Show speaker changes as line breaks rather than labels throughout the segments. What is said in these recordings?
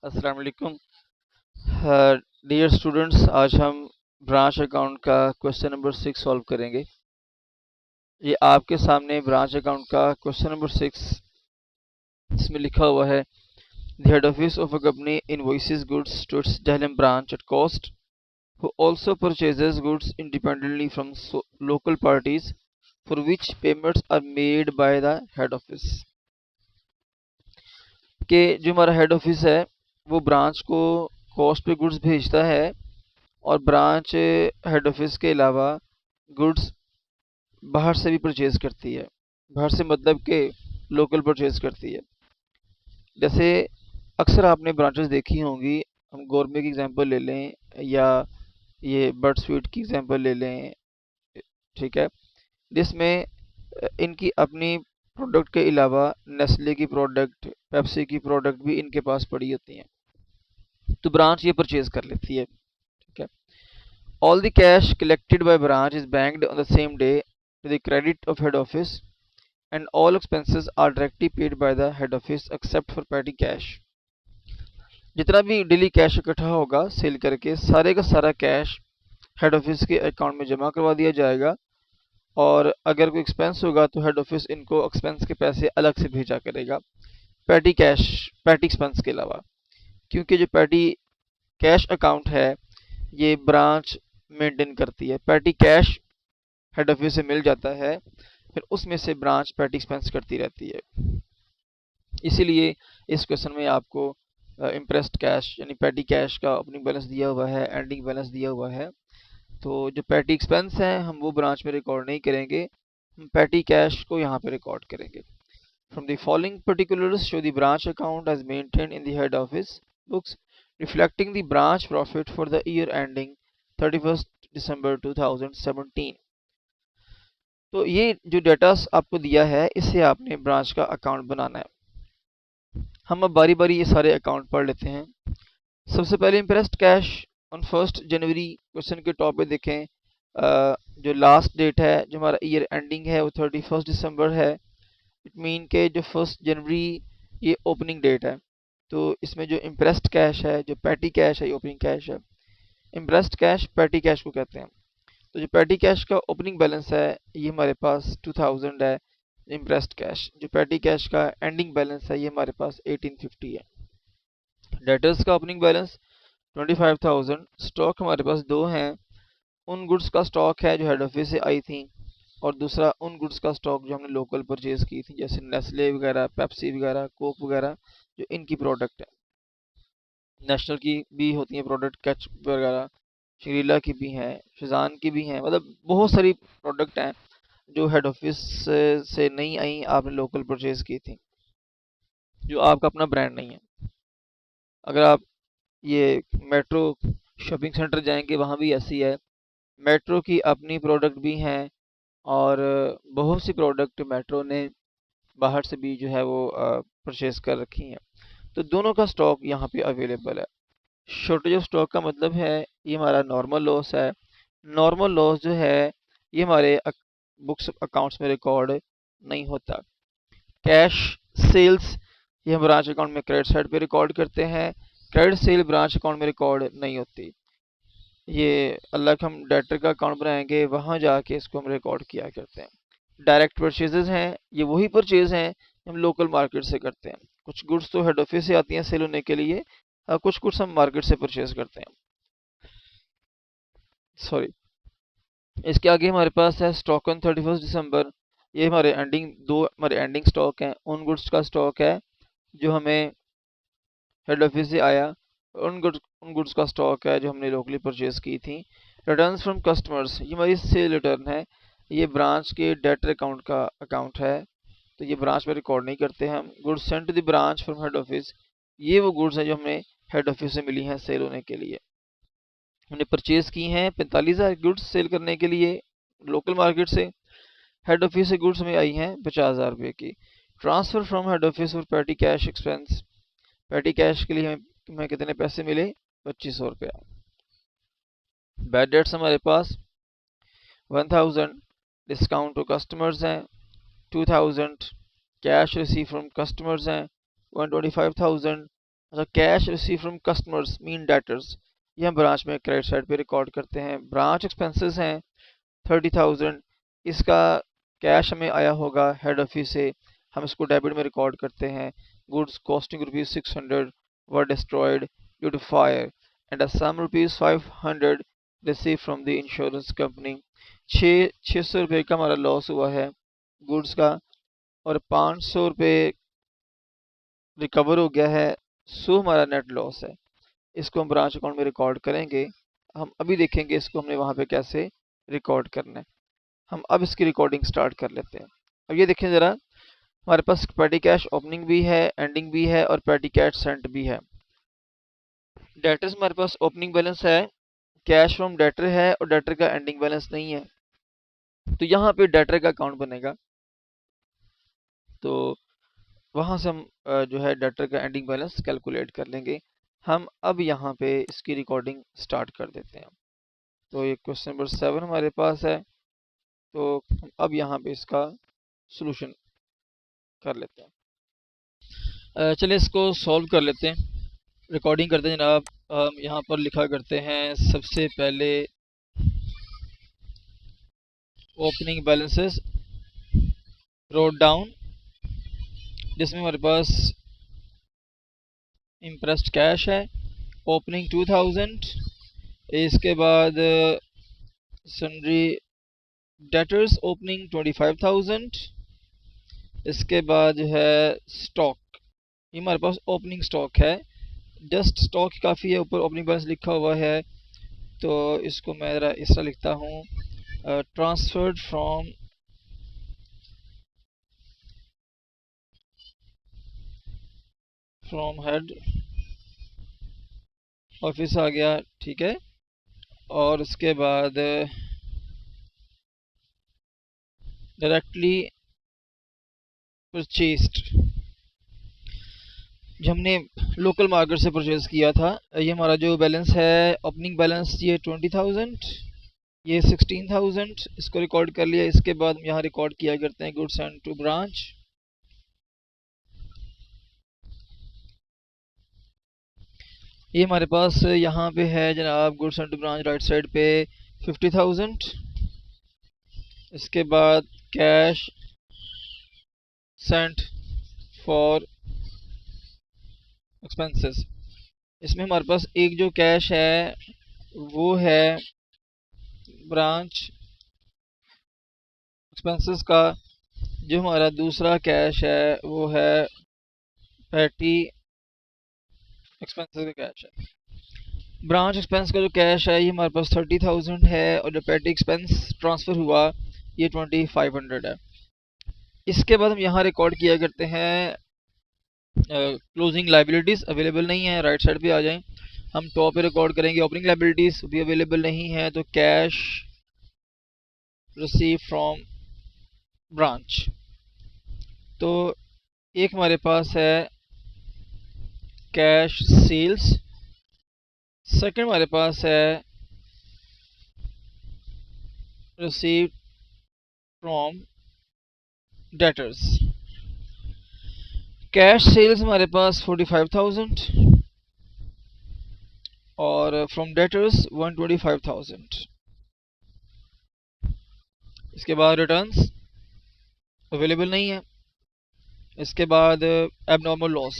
अस्सलाम वालेकुम। Dear students, आज हम ब्रांच अकाउंट का क्वेश्चन नंबर 6 सॉल्व करेंगे। ये आपके सामने ब्रांच अकाउंट का क्वेश्चन नंबर 6, इसमें लिखा हुआ है the head office of a company invoices goods to its Jhelum branch at cost, who also purchases goods independently from local parties for which payments are made by the head office। कि जो हमारा head office है वो branch को cost पे goods भेजता है, और ब्रांच हेड ऑफिस के अलावा गुड्स बाहर से भी परचेज करती है। बाहर से मतलब कि लोकल परचेज करती है। जैसे अक्सर आपने ब्रांचेस देखी होंगी, हम गौरमे की एग्जांपल ले लें या ये बर्ड स्वीट की एग्जांपल ले लें, ठीक है, जिसमें इनकी अपनी प्रोडक्ट के अलावा नेस्ले की प्रोडक्ट, पेप्सी की प्रोडक्ट भी इनके पास पड़ी होती हैं, तो ब्रांच ये परचेज कर लेती है। ठीक है, all the cash collected by branch is banked on the same day to the credit of head office, and all expenses are directly paid by the head office except for petty cash। जितना भी daily cash इकट्ठा होगा cell करके, सारे का सारा cash head office के account में जमा करवा दिया जाएगा, और अगर कोई एक्सपेंस होगा तो हेड ऑफिस इनको एक्सपेंस के पैसे अलग से भेजा करेगा, पैटी कैश, पैटी एक्सपेंस के अलावा। क्योंकि जो पैटी कैश अकाउंट है ये ब्रांच मेंटेन करती है, पैटी कैश हेड ऑफिस से मिल जाता है, फिर उसमें से ब्रांच पैटी एक्सपेंस करती रहती है। इसीलिए इस क्वेश्चन में आपको इम्प्रेस्ड कैश यानी पैटी कैश का ओपनिंग बैलेंस दिया हुआ है, एंडिंग बैलेंस दिया हुआ है। तो जो पैटी एक्सपेंस है हम वो ब्रांच में रिकॉर्ड नहीं करेंगे, हम पैटी कैश को यहाँ पे रिकॉर्ड करेंगे। From the following particulars show the branch account as maintained in the head office books reflecting the branch profit for the year ending 31 December 2017। तो ये जो डेटा आपको दिया है इससे आपने ब्रांच का अकाउंट बनाना है। हम अब बारी बारी ये सारे अकाउंट पढ़ लेते हैं। सबसे पहले impressed cash on 1 January, question के टॉप पे देखें, जो लास्ट डेट है, जो हमारा ईयर एंडिंग है वो 31 दिसंबर है। इट मीन के जो 1 जनवरी ये ओपनिंग डेट है, तो इसमें जो इंप्रेस्ड कैश है, जो पैटी कैश है, ये ओपनिंग कैश है। इंप्रेस्ड कैश पैटी कैश को कहते हैं। तो जो पैटी कैश का ओपनिंग बैलेंस है ये हमारे पास 2000 है। इम्प्रेस्ड कैश, जो पैटी कैश का एंडिंग बैलेंस है ये हमारे पास 1850 है। डेटर्स का ओपनिंग बैलेंस 25,000। स्टॉक हमारे पास दो हैं, उन गुड्स का स्टॉक है जो हेड ऑफिस से आई थी, और दूसरा उन गुड्स का स्टॉक जो हमने लोकल परचेज की थी, जैसे नेस्ले वगैरह, पेप्सी वगैरह, कोक वगैरह, जो इनकी प्रोडक्ट है। नेशनल की भी होती है प्रोडक्ट, कैच वगैरह, श्रीला की भी हैं, शिजान की भी हैं, मतलब बहुत सारी प्रोडक्ट हैं जो हेड ऑफिस से नहीं आई, आपने लोकल परचेज की थी, जो आपका अपना ब्रांड नहीं है। अगर आप ये मेट्रो शॉपिंग सेंटर जाएंगे वहाँ भी ऐसी है, मेट्रो की अपनी प्रोडक्ट भी हैं, और बहुत सी प्रोडक्ट मेट्रो ने बाहर से भी जो है वो परचेज कर रखी हैं। तो दोनों का स्टॉक यहाँ पे अवेलेबल है। शॉर्टेज ऑफ स्टॉक का मतलब है ये हमारा नॉर्मल लॉस है। नॉर्मल लॉस जो है ये हमारे बुक्स अकाउंट्स में रिकॉर्ड नहीं होता। कैश सेल्स ये हम ब्रांच अकाउंट में क्रेडिट साइड पे रिकॉर्ड करते हैं, क्रेडिट सेल ब्रांच अकाउंट में रिकॉर्ड नहीं होती। ये अलग हम डेटर का अकाउंट बनाएंगे, वहाँ जाके इसको हम रिकॉर्ड किया करते हैं। डायरेक्ट परचेजेस हैं, ये वही परचेज हैं हम लोकल मार्केट से करते हैं। कुछ गुड्स तो हेड ऑफिस से आती हैं सेल होने के लिए, कुछ गुड्स हम मार्केट से परचेज करते हैं। सॉरी, इसके आगे हमारे पास है स्टॉक ऑन 31 दिसंबर। ये हमारे एंडिंग, दो हमारे एंडिंग स्टॉक हैं। उन गुड्स का स्टॉक है जो हमें हेड ऑफिस से आया, उन गुड्स का स्टॉक है जो हमने लोकली परचेज की थी। रिटर्न्स फ्रॉम कस्टमर्स ये हमारी सेल रिटर्न है, ये ब्रांच के डेटर अकाउंट का अकाउंट है, तो ये ब्रांच में रिकॉर्ड नहीं करते हम। Goods sent to the branch from head office, ये वो गुड्स हैं जो हमें हेड ऑफिस से मिली हैं सेल होने के लिए। हमने परचेज की हैं 45,000 गुड्स सेल करने के लिए लोकल मार्केट से, हेड ऑफिस से गुड्स में आई हैं 50,000 रुपये की। ट्रांसफर फ्रॉम हेड ऑफिस और petty cash expense, petty cash के लिए हमें कितने पैसे मिले, 2500 रुपया। बैड डेट्स हमारे पास 1000 डिस्काउंट टू कस्टमर्स हैं, 2000 कैश रिसीव फ्रॉम कस्टमर्स हैं, 125,000 अच्छा, cash receive from customers mean debtors, ये हम ब्रांच में क्रेडिट साइड पे रिकॉर्ड करते हैं। ब्रांच एक्सपेंसेस हैं 30,000, इसका कैश हमें आया होगा हेड ऑफिस से, हम इसको डेबिट में रिकॉर्ड करते हैं। Goods costing ₹600 were destroyed due to fire and a sum ₹500 receive from the insurance company. 600 रुपये का हमारा लॉस हुआ है गुड्स का, और 500 रुपये रिकवर हो गया है, सो हमारा नेट लॉस है। इसको हम ब्रांच अकाउंट में रिकॉर्ड करेंगे। हम अभी देखेंगे इसको हमने वहाँ पे कैसे रिकॉर्ड करना है। हम अब इसकी रिकॉर्डिंग स्टार्ट कर लेते हैं। अब ये देखें ज़रा, हमारे पास पेटी कैश ओपनिंग भी है, एंडिंग भी है, और पेटी कैश सेंट भी है। डेटर्स हमारे पास ओपनिंग बैलेंस है, कैश फ्रॉम डेटर है, और डेटर का एंडिंग बैलेंस नहीं है, तो यहाँ पे डेटर का अकाउंट बनेगा। तो वहाँ से हम जो है डेटर का एंडिंग बैलेंस कैलकुलेट कर लेंगे। हम अब यहाँ पे इसकी रिकॉर्डिंग स्टार्ट कर देते हैं। तो ये क्वेश्चन नंबर 7 हमारे पास है, तो हम अब यहाँ पे इसका सॉल्यूशन कर लेते हैं। चलिए इसको सॉल्व कर लेते हैं, रिकॉर्डिंग करते हैं जनाब। हम यहाँ पर लिखा करते हैं सबसे पहले ओपनिंग बैलेंसेस रोड डाउन, जिसमें हमारे पास इम्प्रेस्ड कैश है ओपनिंग 2000, इसके बाद सन्ड्री डेटर्स ओपनिंग 25,000, इसके बाद है स्टॉक, ये हमारे पास ओपनिंग स्टॉक है, जस्ट स्टॉक काफ़ी है, ऊपर ओपनिंग बैलेंस लिखा हुआ है, तो इसको मैं ज़रा इस तरह लिखता हूँ, ट्रांसफर्ड फ्रॉम हेड ऑफिस आ गया, ठीक है। और उसके बाद डायरेक्टली परचेस्ड, जो हमने लोकल मार्केट से परचेज किया था, ये हमारा जो बैलेंस है ओपनिंग बैलेंस, ये 20,000, ये 16,000, इसको रिकॉर्ड कर लिया। इसके बाद हम यहाँ रिकॉर्ड किया करते हैं गुड्स एंड टू ब्रांच। ये हमारे पास यहाँ पे है जनाब goods and to branch right side पे 50,000, इसके बाद कैश सेंट फॉर एक्सपेंसेस, इसमें हमारे पास एक जो कैश है वो है ब्रांच एक्सपेंसेस का, जो हमारा दूसरा कैश है वो है पैटी एक्सपेंसेस का कैश है। ब्रांच एक्सपेंस का जो कैश है ये हमारे पास 30,000 है, और जो पैटी एक्सपेंस ट्रांसफ़र हुआ ये 2500 है। इसके बाद हम यहाँ रिकॉर्ड किया करते हैं क्लोजिंग लाइबिलिटीज़, अवेलेबल नहीं है, राइट साइड पे आ जाएं। हम टॉप पे रिकॉर्ड करेंगे ओपनिंग लाइबिलिटीज़, भी अवेलेबल नहीं है, तो कैश रिसीव फ्रॉम ब्रांच, तो एक हमारे पास है कैश सेल्स, सेकंड हमारे पास है receive from debtors. Cash sales हमारे पास 45,000 और फ्रॉम डेटर्स 125,000। इसके बाद रिटर्न्स अवेलेबल नहीं है। इसके बाद एबनॉर्मल लॉस,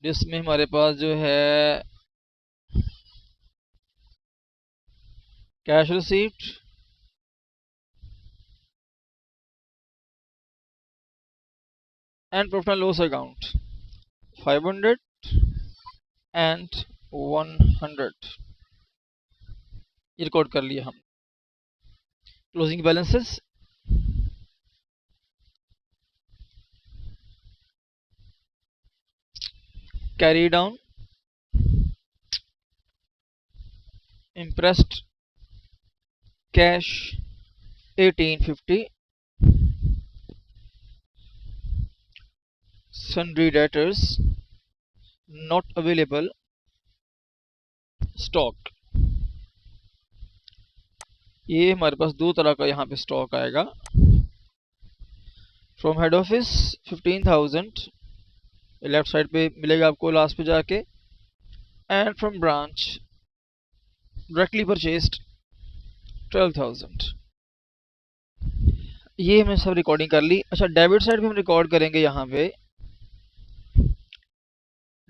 जिसमें हमारे पास जो है cash received and profit and loss account 500 and 100, ये रिकॉर्ड कर लिया हम। Closing balances, carry down, impressed cash 1850, sundry debtors not available, stock, ये हमारे पास दो तरह का यहाँ पे स्टॉक आएगा। From head office 15,000, left side पे मिलेगा आपको लास्ट पे जाके, and from branch directly purchased 12,000। ये हमने सब रिकॉर्डिंग कर ली। अच्छा, डेबिट साइड पे हम रिकॉर्ड करेंगे यहाँ पे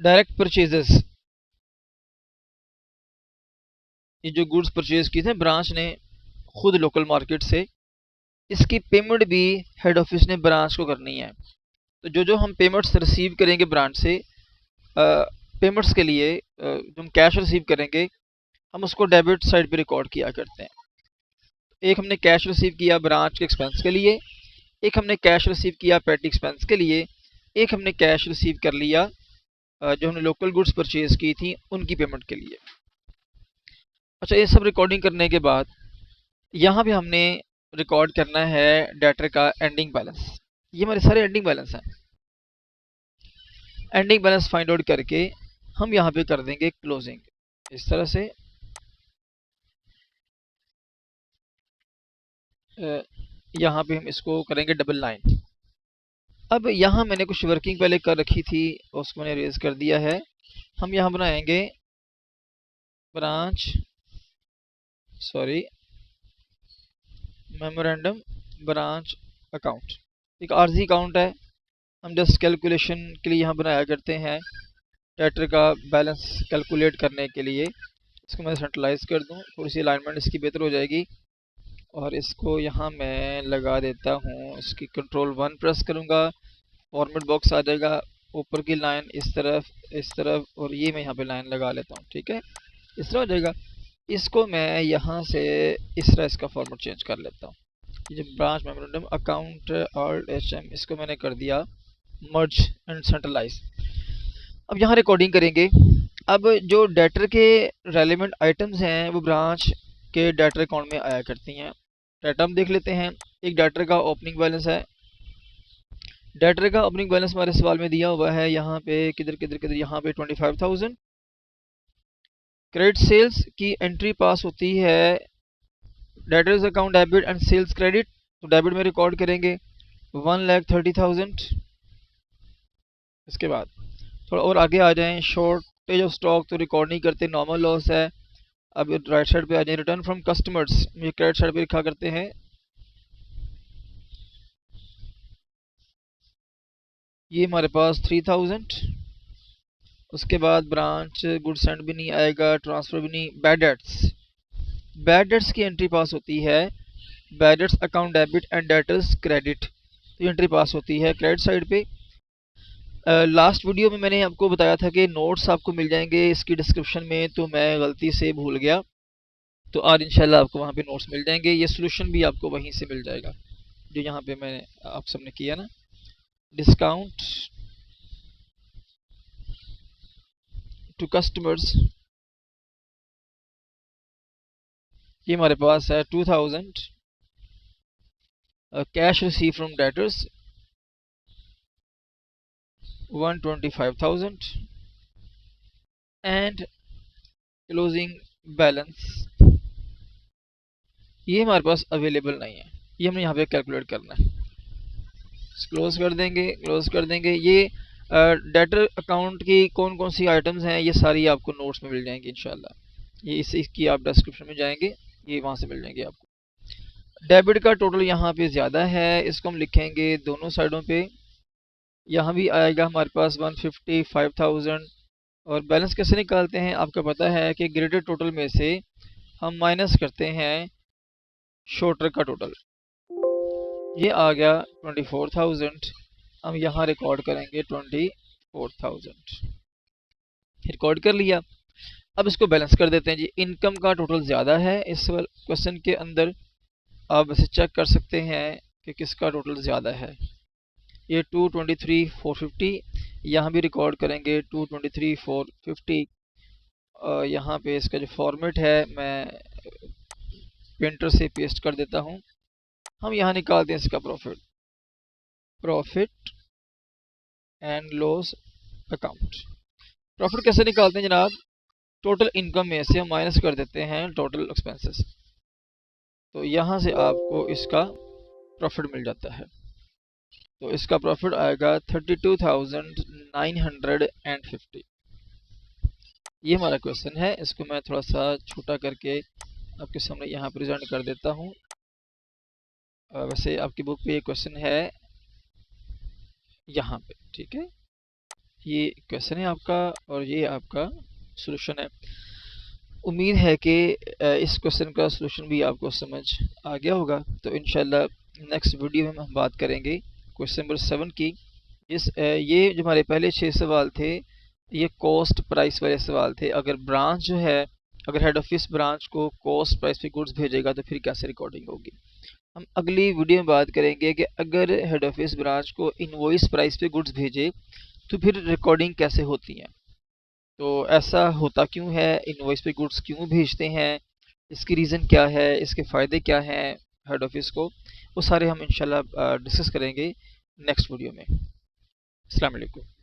डायरेक्ट परचेजेस। ये जो गुड्स परचेज की थे ब्रांच ने खुद लोकल मार्केट से, इसकी पेमेंट भी हेड ऑफिस ने ब्रांच को करनी है। तो जो जो हम पेमेंट्स रिसीव करेंगे ब्रांच से, पेमेंट्स के लिए जो हम कैश रिसीव करेंगे, हम उसको डेबिट साइड पे रिकॉर्ड किया करते हैं। एक हमने कैश रिसीव किया ब्रांच के एक्सपेंस के लिए, एक हमने कैश रिसीव किया पेटी एक्सपेंस के लिए, एक हमने कैश रिसीव कर लिया जो हमने लोकल गुड्स परचेज की थी उनकी पेमेंट के लिए। अच्छा, ये सब रिकॉर्डिंग करने के बाद यहाँ पे हमने रिकॉर्ड करना है डेटर का एंडिंग बैलेंस। ये हमारे सारे एंडिंग बैलेंस हैं। एंडिंग बैलेंस फाइंड आउट करके हम यहाँ पे कर देंगे क्लोजिंग इस तरह से। यहाँ पे हम इसको करेंगे डबल लाइन। अब यहाँ मैंने कुछ वर्किंग पहले कर रखी थी, उसको मैंने रेज कर दिया है। हम यहाँ बनाएंगे ब्रांच मेमोरेंडम ब्रांच अकाउंट। एक आरजी अकाउंट है, हम जस्ट कैलकुलेशन के लिए यहाँ बनाया करते हैं डेटर का बैलेंस कैलकुलेट करने के लिए। इसको मैं सेंट्रलाइज कर दूँ, थोड़ी सी अलाइनमेंट इसकी बेहतर हो जाएगी। और इसको यहाँ मैं लगा देता हूँ, इसकी कंट्रोल 1 प्रेस करूँगा, फॉर्मेट बॉक्स आ जाएगा, ऊपर की लाइन इस तरफ, और ये मैं यहाँ पे लाइन लगा लेता हूँ। ठीक है, इस तरह हो जाएगा। इसको मैं यहाँ से इस तरह इसका फॉर्मेट चेंज कर लेता हूँ। ये जो ब्रांच मेमोरेंडम अकाउंट और HM, इसको मैंने कर दिया मर्ज एंड सेंट्रलाइज। अब यहाँ रिकॉर्डिंग करेंगे। अब जो डेटर के रेलिवेंट आइटम्स हैं वो ब्रांच के डेटर अकाउंट में आया करती हैं। डाटा हम देख लेते हैं। एक डेटर का ओपनिंग बैलेंस है। डेटर का ओपनिंग बैलेंस हमारे सवाल में दिया हुआ है यहाँ पे, किधर यहाँ पे 25,000। क्रेडिट सेल्स की एंट्री पास होती है debtors account debit and sales credit, तो डेबिट में रिकॉर्ड करेंगे 1,30,000। इसके बाद थोड़ा और आगे आ जाएं, शॉर्टेज ऑफ स्टॉक तो रिकॉर्ड नहीं करते, नॉर्मल लॉस है। अब राइट साइड पे आ जाए, रिटर्न फ्रॉम कस्टमर्स, ये क्रेडिट साइड पे लिखा करते हैं। ये हमारे पास 3,000। उसके बाद ब्रांच गुड सेंड भी नहीं आएगा, ट्रांसफर भी नहीं। बैड डेट्स की एंट्री पास होती है bad debts account debit and debtors credit, तो एंट्री पास होती है क्रेडिट साइड पे। लास्ट वीडियो में मैंने आपको बताया था कि नोट्स आपको मिल जाएंगे इसकी डिस्क्रिप्शन में, तो मैं गलती से भूल गया, तो आज इंशाल्लाह आपको वहाँ पे नोट्स मिल जाएंगे। ये सोल्यूशन भी आपको वहीं से मिल जाएगा जो यहाँ पे मैंने आप सबने किया ना। डिस्काउंट टू कस्टमर्स, ये हमारे पास है 2,000। Cash receive from debtors 125,000 and closing balance ये हमारे पास अवेलेबल नहीं है, ये हमने यहाँ पे कैलकुलेट करना है। क्लोज कर देंगे। ये डेटर अकाउंट की कौन कौन सी आइटम्स हैं ये सारी आपको नोट्स में मिल जाएंगी इंशाल्लाह। ये इसकी आप डिस्क्रिप्शन में जाएंगे, ये वहाँ से मिल जाएंगे आपको। डेबिट का टोटल यहाँ पे ज़्यादा है, इसको हम लिखेंगे दोनों साइडों पे। यहाँ भी आएगा हमारे पास 155,000। और बैलेंस कैसे निकालते हैं आपको पता है कि ग्रेडेड टोटल में से हम माइनस करते हैं शॉर्टर का टोटल। ये आ गया 24,000। हम यहाँ रिकॉर्ड करेंगे 24,000, रिकॉर्ड कर लिया। अब इसको बैलेंस कर देते हैं जी। इनकम का टोटल ज़्यादा है इस क्वेश्चन के अंदर, आप वैसे चेक कर सकते हैं कि किसका टोटल ज़्यादा है। ये 223,450, यहाँ भी रिकॉर्ड करेंगे 223,450। यहाँ पे इसका जो फॉर्मेट है मैं पेंटर से पेस्ट कर देता हूँ। हम यहाँ निकालते हैं इसका profit and loss account. Profit कैसे निकालते हैं जनाब? टोटल इनकम में से हम माइनस कर देते हैं टोटल एक्सपेंसेस, तो यहाँ से आपको इसका प्रॉफिट मिल जाता है। तो इसका प्रॉफिट आएगा 32,950। ये हमारा क्वेश्चन है। इसको मैं थोड़ा सा छोटा करके आपके सामने यहाँ प्रेजेंट कर देता हूँ। वैसे आपकी बुक पे ये क्वेश्चन है यहाँ पे, ठीक है। ये क्वेश्चन है आपका और ये आपका सॉल्यूशन है। उम्मीद है कि इस क्वेश्चन का सॉल्यूशन भी आपको समझ आ गया होगा। तो इंशाल्लाह नेक्स्ट वीडियो में हम बात करेंगे क्वेश्चन नंबर 7 की। ये जो हमारे पहले 6 सवाल थे, ये कॉस्ट प्राइस वाले सवाल थे। अगर ब्रांच जो है, अगर हेड ऑफिस ब्रांच को कॉस्ट प्राइस पे गुड्स भेजेगा तो फिर कैसे रिकॉर्डिंग होगी। हम अगली वीडियो में बात करेंगे कि अगर हेड ऑफिस ब्रांच को इनवॉइस प्राइस पे गुड्स भेजे तो फिर रिकॉर्डिंग कैसे होती है। तो ऐसा होता क्यों है, इनवॉइस पे गुड्स क्यों भेजते हैं, इसकी रीज़न क्या है, इसके फ़ायदे क्या हैं हेड ऑफिस को, वो सारे हम इंशाल्लाह डिस्कस करेंगे नेक्स्ट वीडियो में। अस्सलाम वालेकुम।